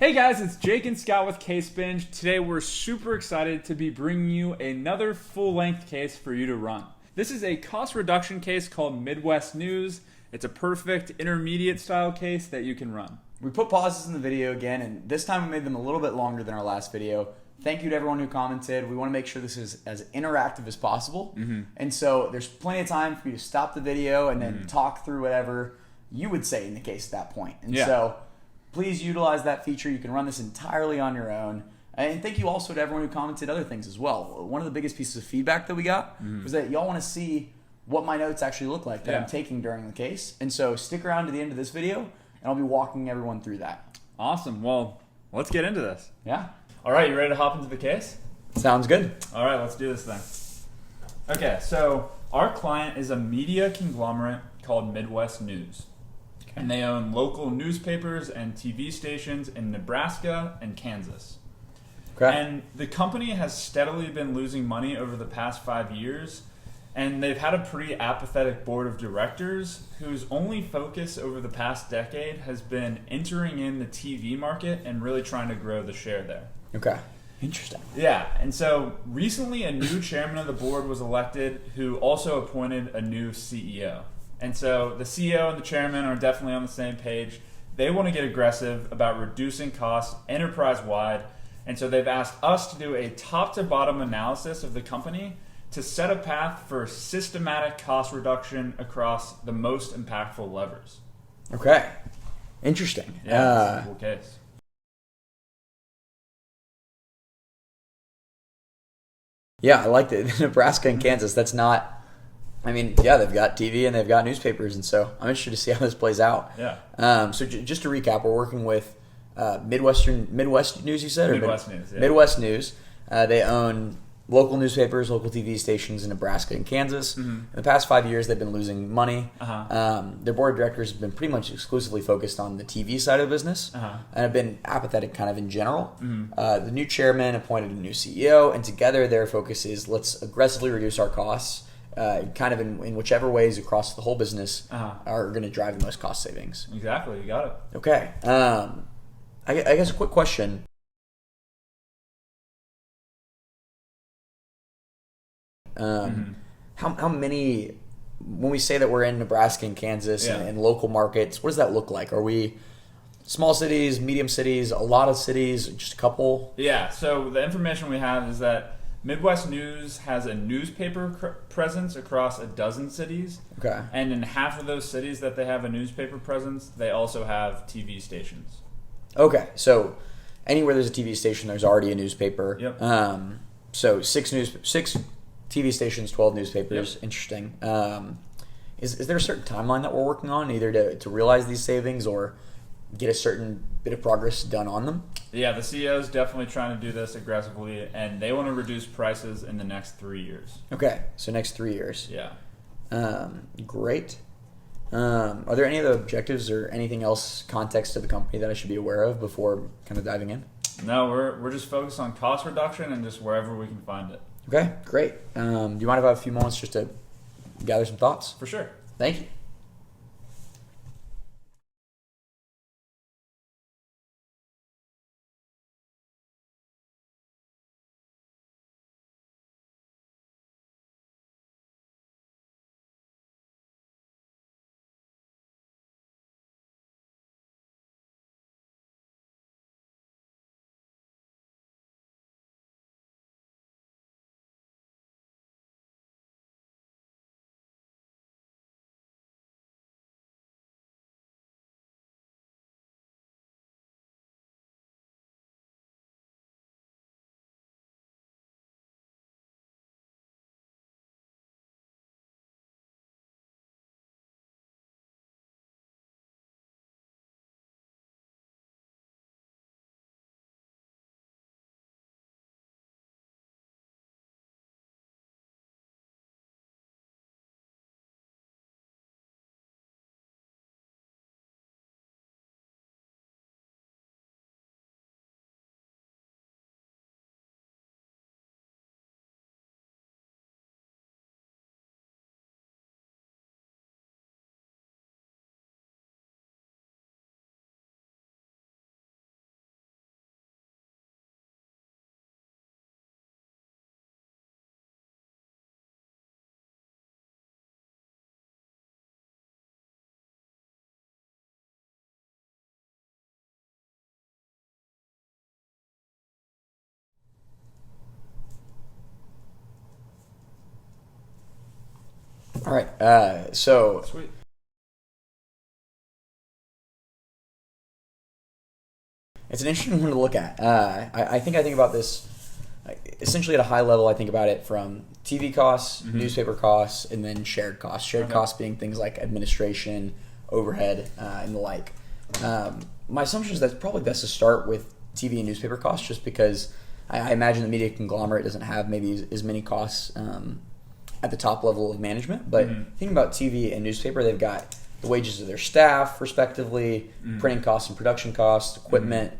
Hey guys, it's Jake and Scott with Case Binge. Today we're super excited to be bringing you another full-length case for you to run. This is a cost reduction case called Midwest News. It's a perfect intermediate style case that you can run. We put pauses in the video again, and this time we made them a little bit longer than our last video. Thank you to everyone who commented. We want to make sure this is as interactive as possible. And so there's plenty of time for you to stop the video and then talk through whatever you would say in the case at that point. And so please utilize that feature. You can run this entirely on your own. And thank you also to everyone who commented other things as well. One of the biggest pieces of feedback that we got was that y'all want to see what my notes actually look like that I'm taking during the case. And so stick around to the end of this video, and I'll be walking everyone through that. Awesome. Well, let's get into this. Yeah. All right, you ready to hop into the case? Sounds good. All right, let's do this thing. Okay, so our client is a media conglomerate called Midwest News. And they own local newspapers and TV stations in Nebraska and Kansas. Okay. And the company has steadily been losing money over the past 5 years, and they've had a pretty apathetic board of directors whose only focus over the past decade has been entering in the TV market and really trying to grow the share there. Okay. Interesting. Yeah, and so recently a new chairman of the board was elected who also appointed a new CEO. And so the CEO and the chairman are definitely on the same page. They want to get aggressive about reducing costs enterprise-wide. And so they've asked us to do a top-to-bottom analysis of the company to set a path for systematic cost reduction across the most impactful levers. Okay. Interesting. Yeah, it's a cool case. Yeah, I like it. Nebraska and Kansas, that's not... I mean, yeah, they've got TV and they've got newspapers, and so I'm interested to see how this plays out. Yeah. So just to recap, we're working with Midwest News, you said? Midwest News, yeah. Midwest News. They own local newspapers, local TV stations in Nebraska and Kansas. In the past 5 years, they've been losing money. Their board of directors have been pretty much exclusively focused on the TV side of the business and have been apathetic kind of in general. The new chairman appointed a new CEO, and together their focus is let's aggressively reduce our costs kind of in whichever ways across the whole business are going to drive the most cost savings. Exactly, you got it. Okay. I guess a quick question. How many, when we say that we're in Nebraska and Kansas and local markets, what does that look like? Are we small cities, medium cities, a lot of cities, just a couple? Yeah, so the information we have is that Midwest News has a newspaper presence across a dozen cities. Okay. And in half of those cities that they have a newspaper presence, they also have TV stations. Okay, so anywhere there's a TV station, there's already a newspaper. Yep. So six TV stations, 12 newspapers. Yep. Interesting. Is there a certain timeline that we're working on, either to realize these savings or get a certain bit of progress done on them? Yeah, the CEO is definitely trying to do this aggressively, and they want to reduce prices in the next 3 years. Okay, so next 3 years. Yeah. Great. Are there any other objectives or anything else context to the company that I should be aware of before kind of diving in? No, we're just focused on cost reduction and just wherever we can find it. Okay, great. Do you mind if I have a few moments just to gather some thoughts? For sure. Thank you. All right. So Sweet. it's an interesting one to look at. I think about this essentially at a high level. I think about it from TV costs, newspaper costs, and then shared costs. Shared costs being things like administration, overhead, and the like. My assumption is that it's probably best to start with TV and newspaper costs, just because I imagine the media conglomerate doesn't have maybe as many costs at the top level of management. But thinking about TV and newspaper, they've got the wages of their staff, respectively, printing costs and production costs, equipment.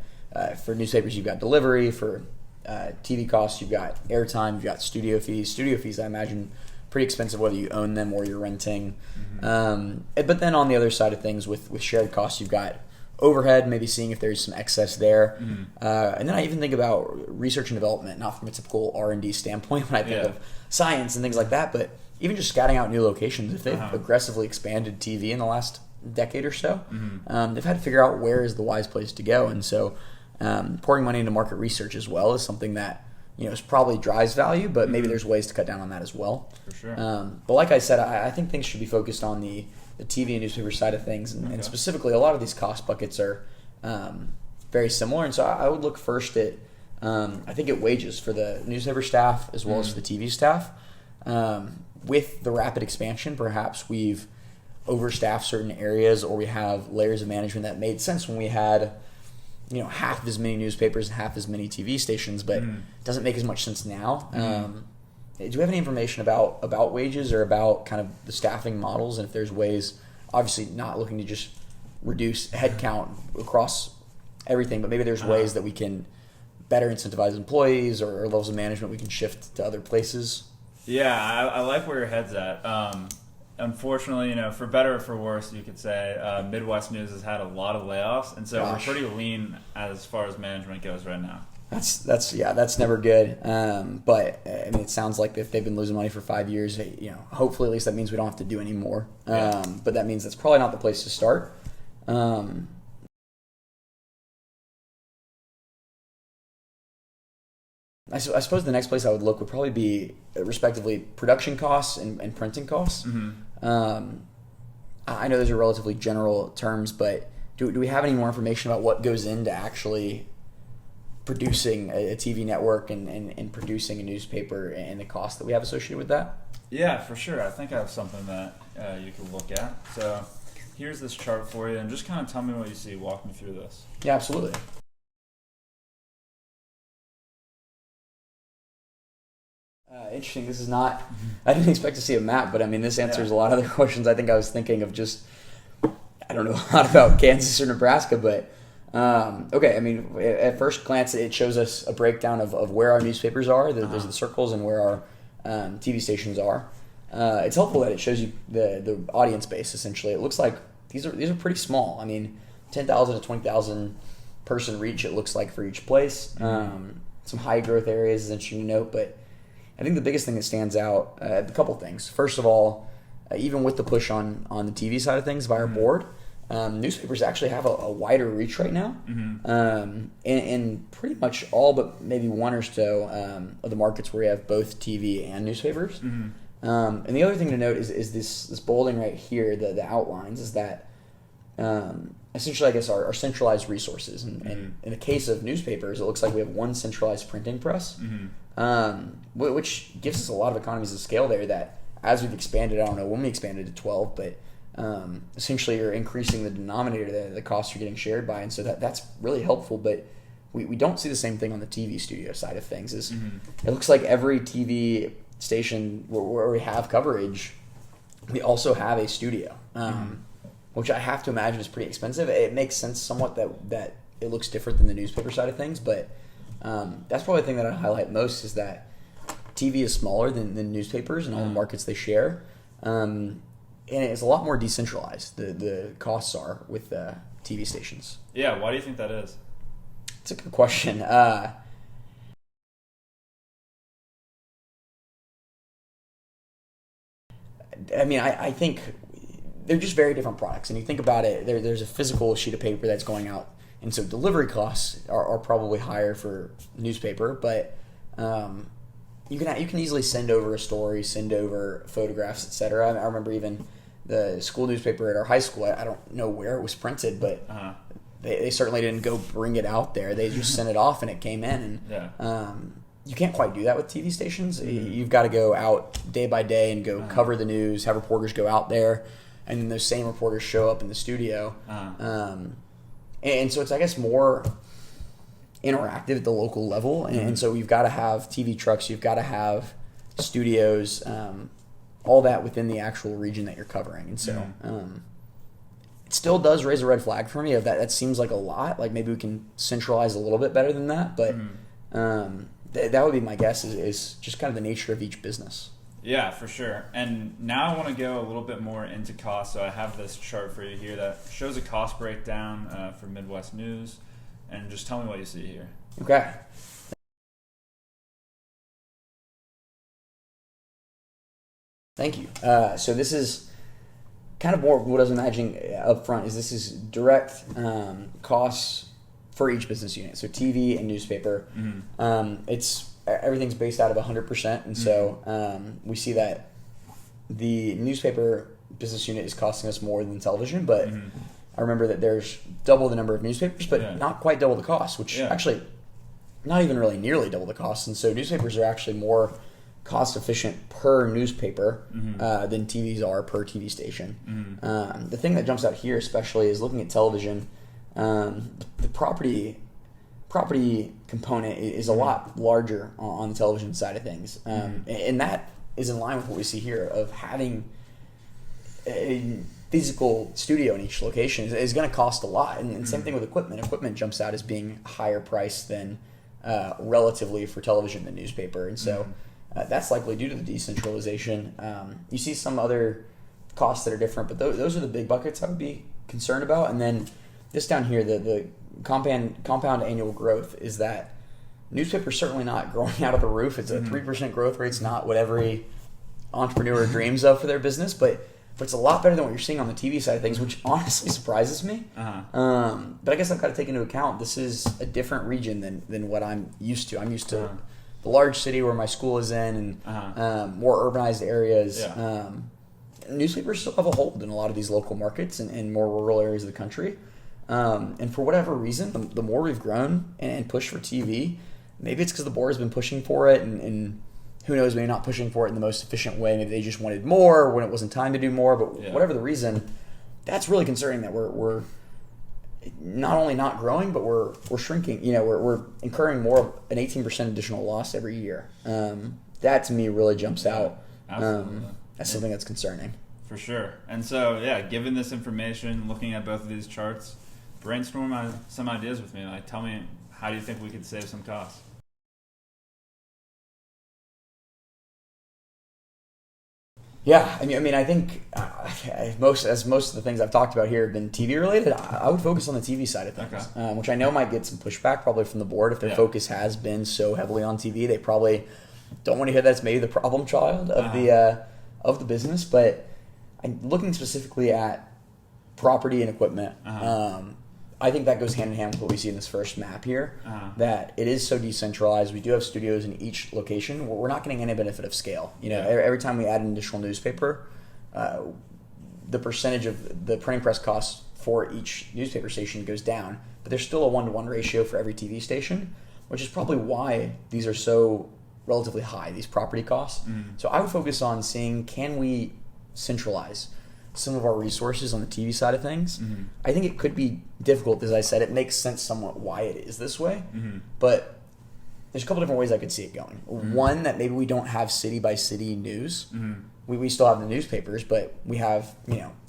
For newspapers, you've got delivery. For TV costs, you've got airtime, you've got studio fees. Studio fees, I imagine, pretty expensive whether you own them or you're renting. But then on the other side of things, with shared costs, you've got overhead, maybe seeing if there's some excess there. And then I even think about research and development, not from a typical R&D standpoint when I think of science and things like that, but even just scouting out new locations. If they've aggressively expanded TV in the last decade or so, they've had to figure out where is the wise place to go. And so pouring money into market research as well is something that is probably drives value, but maybe there's ways to cut down on that as well. For sure. But like I said, I think things should be focused on the TV and newspaper side of things, and specifically a lot of these cost buckets are very similar. And so I would look first at I think at wages for the newspaper staff as well as for the TV staff. With the rapid expansion, perhaps we've overstaffed certain areas, or we have layers of management that made sense when we had half as many newspapers and half as many TV stations, but doesn't make as much sense now. Do you have any information about wages or about kind of the staffing models, and if there's ways, obviously not looking to just reduce headcount across everything, but maybe there's ways that we can better incentivize employees or levels of management we can shift to other places? Yeah, I like where your head's at. Unfortunately, for better or for worse, you could say, Midwest News has had a lot of layoffs, and so we're pretty lean as far as management goes right now. That's never good. But I mean, it sounds like if they've been losing money for 5 years, hopefully at least that means we don't have to do any more. But that means that's probably not the place to start. I suppose the next place I would look would probably be, respectively, production costs and printing costs. I know those are relatively general terms, but do we have any more information about what goes into actually producing a TV network and producing a newspaper and the cost that we have associated with that? Yeah, for sure. I think I have something that you could look at. So here's this chart for you, and just kind of tell me what you see. Walk me through this. Yeah, absolutely. Interesting. This is not, I didn't expect to see a map, but I mean, this answers a lot of other questions. I think I was thinking of just, I don't know a lot about Kansas or Nebraska, but okay. I mean, at first glance, it shows us a breakdown of where our newspapers are. There's the circles and where our TV stations are. It's helpful that it shows you the audience base, essentially. It looks like these are pretty small. I mean, 10,000 to 20,000 person reach, it looks like, for each place. Some high growth areas is interesting to note, but I think the biggest thing that stands out, a couple things. First of all, even with the push on the TV side of things by our board, newspapers actually have a wider reach right now. In pretty much all but maybe one or so of the markets where we have both TV and newspapers. And the other thing to note is this bolding right here, the outlines, is that essentially, I guess, our centralized resources. And in the case of newspapers, it looks like we have one centralized printing press, which gives us a lot of economies of scale there that, as we've expanded, I don't know when we expanded to 12, but essentially you're increasing the denominator, the costs you're getting shared by, and so that's really helpful. But we don't see the same thing on the TV studio side of things. It looks like every TV station where we have coverage, we also have a studio, which I have to imagine is pretty expensive. It makes sense somewhat that it looks different than the newspaper side of things, but that's probably the thing that I highlight most, is that TV is smaller than newspapers and all the markets they share. And it's a lot more decentralized, the costs are, with TV stations. Yeah, why do you think that is? It's a good question. I mean, I think they're just very different products. And you think about it, there's a physical sheet of paper that's going out, and so delivery costs are probably higher for newspaper, but you can easily send over a story, send over photographs, etc. I remember even the school newspaper at our high school. I don't know where it was printed, but they certainly didn't go bring it out there. They just sent it off and it came in. And you can't quite do that with TV stations. You've got to go out day by day and go cover the news, have reporters go out there, and then those same reporters show up in the studio. And so it's, I guess, more interactive at the local level. And so you've got to have TV trucks, you've got to have studios, all that within the actual region that you're covering. And so it still does raise a red flag for me of that. That seems like a lot. Like maybe we can centralize a little bit better than that. But that would be my guess is just kind of the nature of each business. Yeah, for sure. And now I want to go a little bit more into cost. So I have this chart for you here that shows a cost breakdown for Midwest News. And just tell me what you see here. Okay. Thank you. So this is kind of more what I was imagining up front. This is direct costs for each business unit. So TV and newspaper. It's everything's based out of 100%, and so we see that the newspaper business unit is costing us more than television, but I remember that there's double the number of newspapers, but not quite double the cost, which actually not even really nearly double the cost. And so newspapers are actually more cost efficient per newspaper than TVs are per TV station. The thing that jumps out here especially is looking at television. The property component is a lot larger on the television side of things. And that is in line with what we see here of having a physical studio in each location is going to cost a lot. And same thing with equipment. Equipment jumps out as being higher priced than relatively for television than newspaper. And so that's likely due to the decentralization. You see some other costs that are different, but those are the big buckets I would be concerned about. And then this down here, the compound annual growth is that newspaper's certainly not growing out of the roof. It's a 3% growth rate. It's not what every entrepreneur dreams of for their business, but it's a lot better than what you're seeing on the TV side of things, which honestly surprises me. But I guess I've got to take into account this is a different region than what I'm used to. I'm used to the large city where my school is in and more urbanized areas. Newspapers still have a hold in a lot of these local markets and more rural areas of the country. And for whatever reason, the more we've grown and pushed for TV, maybe it's because the board has been pushing for it, and who knows, maybe not pushing for it in the most efficient way. Maybe they just wanted more when it wasn't time to do more. But whatever the reason, that's really concerning that we're not only not growing, but we're shrinking. We're incurring more of an 18% additional loss every year. That to me really jumps out. That's something that's concerning. For sure. And so, given this information, looking at both of these charts, brainstorm some ideas with me. Like, tell me, how do you think we could save some costs? Yeah, I mean, I think most of the things I've talked about here have been TV related. I would focus on the TV side of things, which I know might get some pushback probably from the board if their focus has been so heavily on TV. They probably don't want to hear that's maybe the problem child of the business. But looking specifically at property and equipment, I think that goes hand in hand with what we see in this first map here, that it is so decentralized. We do have studios in each location. We're not getting any benefit of scale. Every time we add an additional newspaper, the percentage of the printing press costs for each newspaper station goes down, but there's still a 1-to-1 ratio for every TV station, which is probably why these are so relatively high, these property costs. So I would focus on seeing, can we centralize some of our resources on the TV side of things? I think it could be difficult. As I said, it makes sense somewhat why it is this way, but there's a couple different ways I could see it going. One, that maybe we don't have city by city news. We still have the newspapers, but we have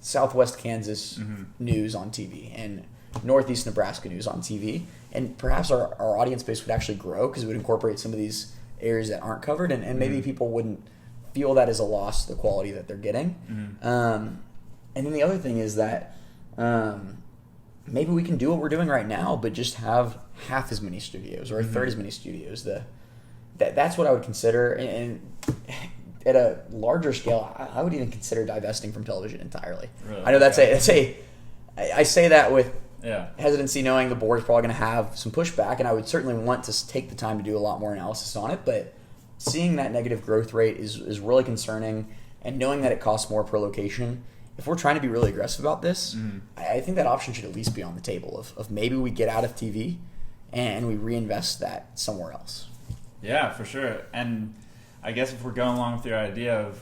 Southwest Kansas news on TV and Northeast Nebraska news on TV, and perhaps our audience base would actually grow because it would incorporate some of these areas that aren't covered, and maybe people wouldn't feel that as a loss to the quality that they're getting. And then the other thing is that maybe we can do what we're doing right now, but just have half as many studios or a third as many studios. That's what I would consider. And at a larger scale, I would even consider divesting from television entirely. Really? I know I say that with hesitancy, knowing the board is probably going to have some pushback, and I would certainly want to take the time to do a lot more analysis on it. But seeing that negative growth rate is really concerning, and knowing that it costs more per location. If we're trying to be really aggressive about this, I think that option should at least be on the table of maybe we get out of TV and we reinvest that somewhere else. Yeah, for sure. And I guess if we're going along with your idea of,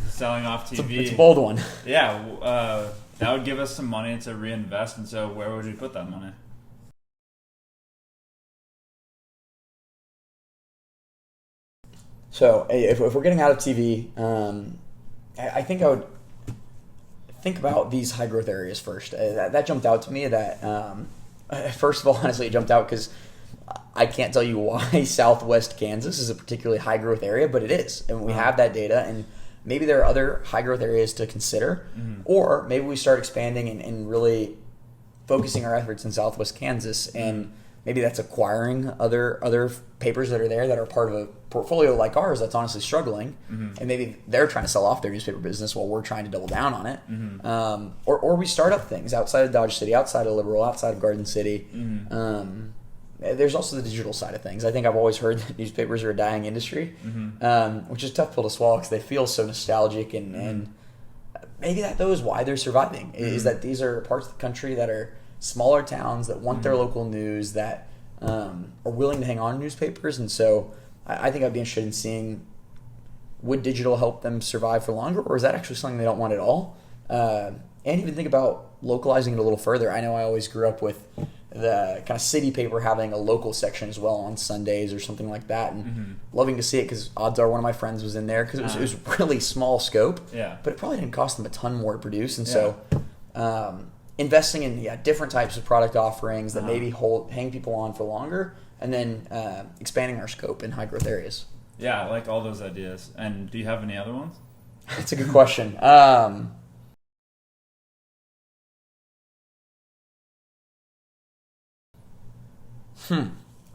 selling off TV. It's a bold one. Yeah, that would give us some money to reinvest. And so where would you put that money? So if we're getting out of TV, I think I would think about these high growth areas first. That jumped out to me. That first of all, honestly, it jumped out because I can't tell you why Southwest Kansas is a particularly high growth area, but it is, and we have that data. And maybe there are other high growth areas to consider, or maybe we start expanding and really focusing our efforts in Southwest Kansas, and maybe that's acquiring other papers that are there that are part of a portfolio like ours that's honestly struggling, and maybe they're trying to sell off their newspaper business while we're trying to double down on it. Or we start up things outside of Dodge City, outside of Liberal, outside of Garden City. There's also the digital side of things. I think I've always heard that newspapers are a dying industry, which is a tough pill to swallow because they feel so nostalgic, and maybe that though is why they're surviving, is that these are parts of the country that are smaller towns that want their local news, that are willing to hang on to newspapers. And so I think I'd be interested in seeing, would digital help them survive for longer, or is that actually something they don't want at all? And even think about localizing it a little further. I know I always grew up with the kind of city paper having a local section as well on Sundays or something like that, and loving to see it because odds are one of my friends was in there because it was really small scope, but it probably didn't cost them a ton more to produce. And so investing in different types of product offerings that maybe hang people on for longer, and then expanding our scope in high growth areas. Yeah, I like all those ideas. And do you have any other ones? That's a good question.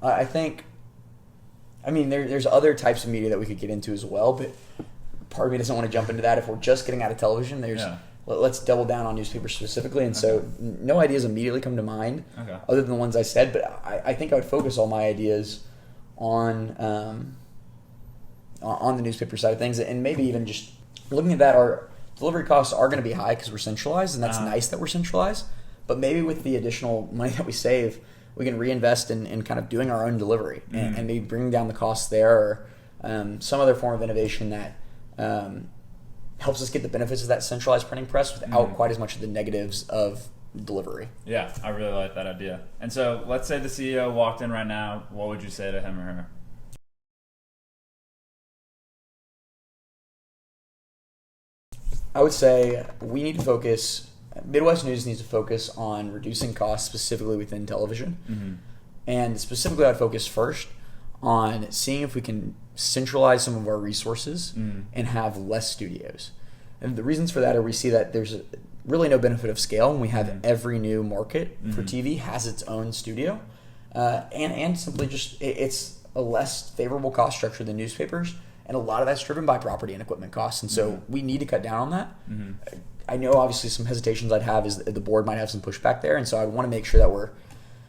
I think, there's other types of media that we could get into as well, but part of me doesn't want to jump into that. If we're just getting out of television, let's double down on newspapers specifically. And so no ideas immediately come to mind other than the ones I said, but I think I would focus all my ideas on the newspaper side of things, and maybe even just looking at that, our delivery costs are going to be high because we're centralized, and that's nice that we're centralized, but maybe with the additional money that we save, we can reinvest in kind of doing our own delivery and maybe bringing down the costs there, or some other form of innovation that helps us get the benefits of that centralized printing press without quite as much of the negatives of delivery. Yeah, I really like that idea. And so let's say the CEO walked in right now. What would you say to him or her? I would say we need to focus, Midwest News needs to focus on reducing costs specifically within television. And specifically I'd focus first on seeing if we can centralize some of our resources and have less studios. And the reasons for that are we see that there's really no benefit of scale when we have every new market for TV has its own studio. And simply just it's a less favorable cost structure than newspapers. And a lot of that's driven by property and equipment costs. And so we need to cut down on that. I know obviously some hesitations I'd have is that the board might have some pushback there. And so I want to make sure that we're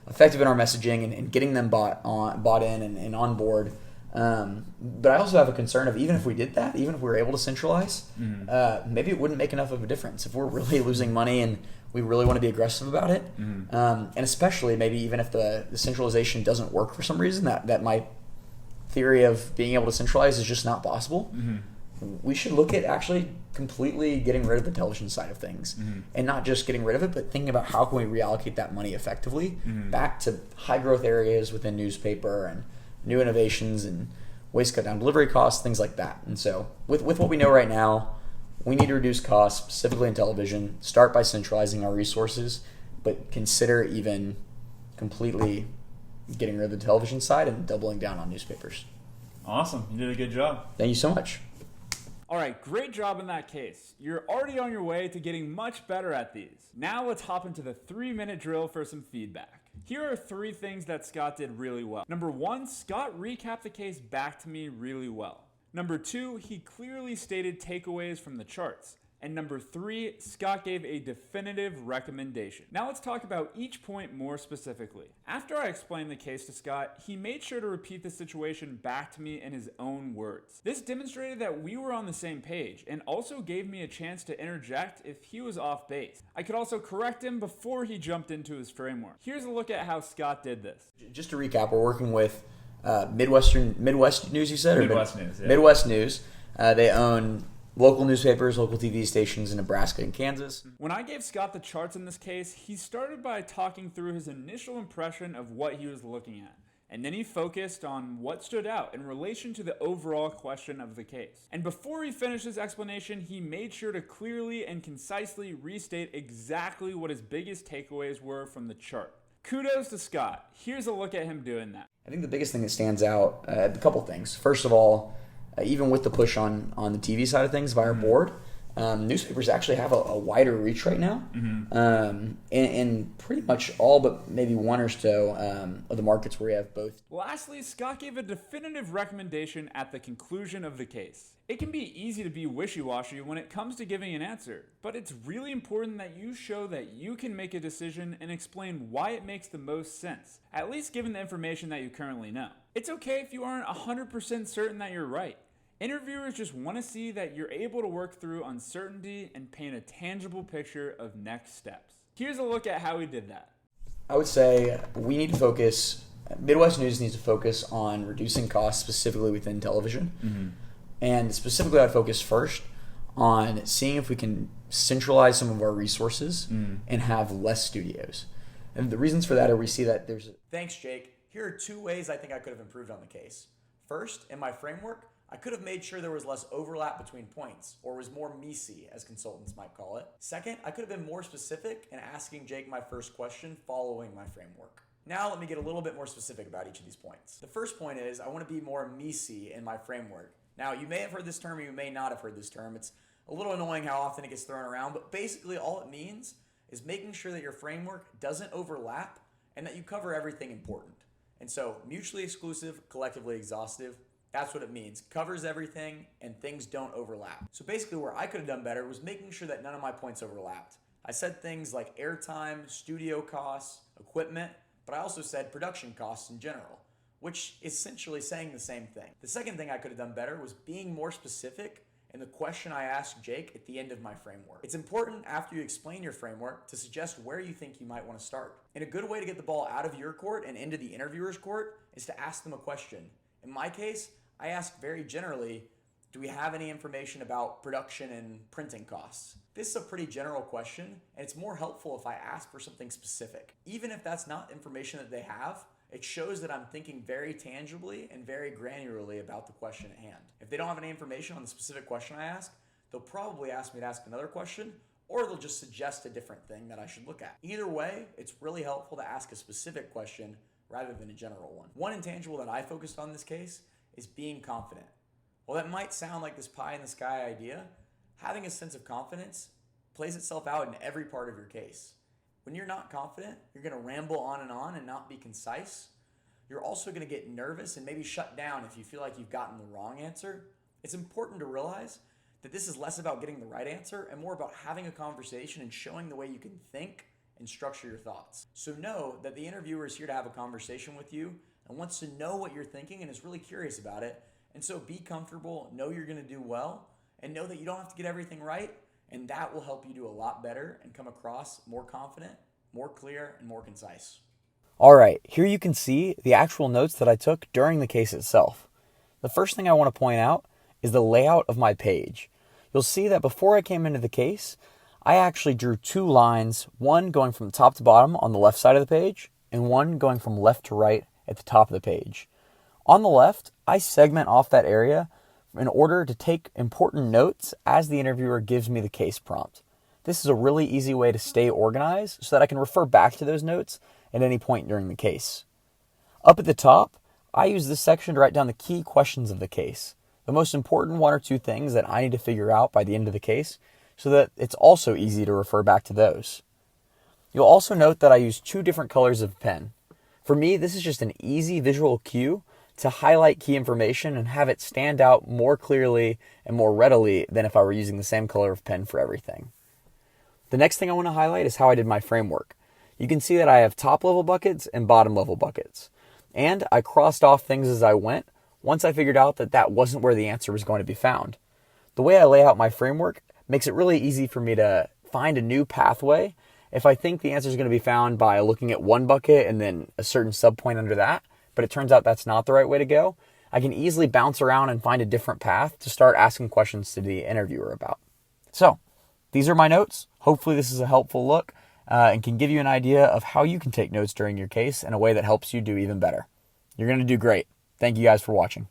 effective in our messaging and getting them bought in and on board. But I also have a concern of, even if we did that, even if we were able to centralize, maybe it wouldn't make enough of a difference. If we're really losing money and we really want to be aggressive about it, and especially maybe even if the centralization doesn't work for some reason, that my theory of being able to centralize is just not possible, we should look at actually completely getting rid of the television side of things, and not just getting rid of it, but thinking about how can we reallocate that money effectively back to high growth areas within newspaper and new innovations and ways to cut down delivery costs, things like that. And so with what we know right now, we need to reduce costs specifically in television, start by centralizing our resources, but consider even completely getting rid of the television side and doubling down on newspapers. Awesome. You did a good job. Thank you so much. All right, great job in that case. You're already on your way to getting much better at these. Now let's hop into the 3-minute drill for some feedback. Here are 3 things that Scott did really well. Number 1, Scott recapped the case back to me really well. Number 2, he clearly stated takeaways from the charts. And number 3, Scott gave a definitive recommendation. Now let's talk about each point more specifically. After I explained the case to Scott, he made sure to repeat the situation back to me in his own words. This demonstrated that we were on the same page and also gave me a chance to interject if he was off base. I could also correct him before he jumped into his framework. Here's a look at how Scott did this. Just to recap, we're working with Midwest News, you said? Midwest News, yeah. Midwest News. They own local newspapers, local TV stations in Nebraska and Kansas. When I gave Scott the charts in this case, he started by talking through his initial impression of what he was looking at. And then he focused on what stood out in relation to the overall question of the case. And before he finished his explanation, he made sure to clearly and concisely restate exactly what his biggest takeaways were from the chart. Kudos to Scott. Here's a look at him doing that. I think the biggest thing that stands out, a couple things. First of all, even with the push on the TV side of things by our board, newspapers actually have a wider reach right now, in pretty much all but maybe one or so of the markets where we have both. Lastly, Scott gave a definitive recommendation at the conclusion of the case. It can be easy to be wishy-washy when it comes to giving an answer, but it's really important that you show that you can make a decision and explain why it makes the most sense, at least given the information that you currently know. It's okay if you aren't 100% certain that you're right. Interviewers just want to see that you're able to work through uncertainty and paint a tangible picture of next steps. Here's a look at how he did that. I would say we need to focus, Midwest News needs to focus on reducing costs specifically within television. And specifically I'd focus first on seeing if we can centralize some of our resources and have less studios. And the reasons for that are we see that there's... Thanks, Jake. Here are 2 ways I think I could have improved on the case. First, in my framework, I could have made sure there was less overlap between points, or was more meaty, as consultants might call it. Second, I could have been more specific in asking Jake my first question following my framework. Now let me get a little bit more specific about each of these points. The first point is I want to be more meaty in my framework. Now, you may have heard this term or you may not have heard this term. It's a little annoying how often it gets thrown around, but basically all it means is making sure that your framework doesn't overlap and that you cover everything important. And so mutually exclusive, collectively exhaustive, that's what it means. Covers everything and things don't overlap. So basically where I could have done better was making sure that none of my points overlapped. I said things like airtime, studio costs, equipment, but I also said production costs in general, which is essentially saying the same thing. The second thing I could have done better was being more specific in the question I asked Jake at the end of my framework. It's important after you explain your framework to suggest where you think you might want to start. And a good way to get the ball out of your court and into the interviewer's court is to ask them a question. In my case, I asked very generally, do we have any information about production and printing costs? This is a pretty general question, and it's more helpful if I ask for something specific. Even if that's not information that they have, it shows that I'm thinking very tangibly and very granularly about the question at hand. If they don't have any information on the specific question I ask, they'll probably ask me to ask another question, or they'll just suggest a different thing that I should look at. Either way, it's really helpful to ask a specific question rather than a general one. One intangible that I focused on in this case is being confident. While that might sound like this pie in the sky idea, having a sense of confidence plays itself out in every part of your case. When you're not confident, you're going to ramble on and not be concise. You're also going to get nervous and maybe shut down if you feel like you've gotten the wrong answer. It's important to realize that this is less about getting the right answer and more about having a conversation and showing the way you can think and structure your thoughts. So know that the interviewer is here to have a conversation with you and wants to know what you're thinking and is really curious about it. And so be comfortable, know you're going to do well, and know that you don't have to get everything right, and that will help you do a lot better and come across more confident, more clear, and more concise. All right, here you can see the actual notes that I took during the case itself. The first thing I want to point out is the layout of my page. You'll see that before I came into the case, I actually drew 2 lines, one going from top to bottom on the left side of the page, and one going from left to right at the top of the page. On the left, I segment off that area in order to take important notes as the interviewer gives me the case prompt. This is a really easy way to stay organized so that I can refer back to those notes at any point during the case. Up at the top, I use this section to write down the key questions of the case, the most important 1 or 2 things that I need to figure out by the end of the case, so that it's also easy to refer back to those. You'll also note that I use 2 different colors of pen. For me, this is just an easy visual cue to highlight key information and have it stand out more clearly and more readily than if I were using the same color of pen for everything. The next thing I want to highlight is how I did my framework. You can see that I have top level buckets and bottom level buckets. And I crossed off things as I went once I figured out that that wasn't where the answer was going to be found. The way I lay out my framework makes it really easy for me to find a new pathway if I think the answer is going to be found by looking at one bucket and then a certain subpoint under that, but it turns out that's not the right way to go. I can easily bounce around and find a different path to start asking questions to the interviewer about. So, these are my notes. Hopefully this is a helpful look and can give you an idea of how you can take notes during your case in a way that helps you do even better. You're going to do great. Thank you guys for watching.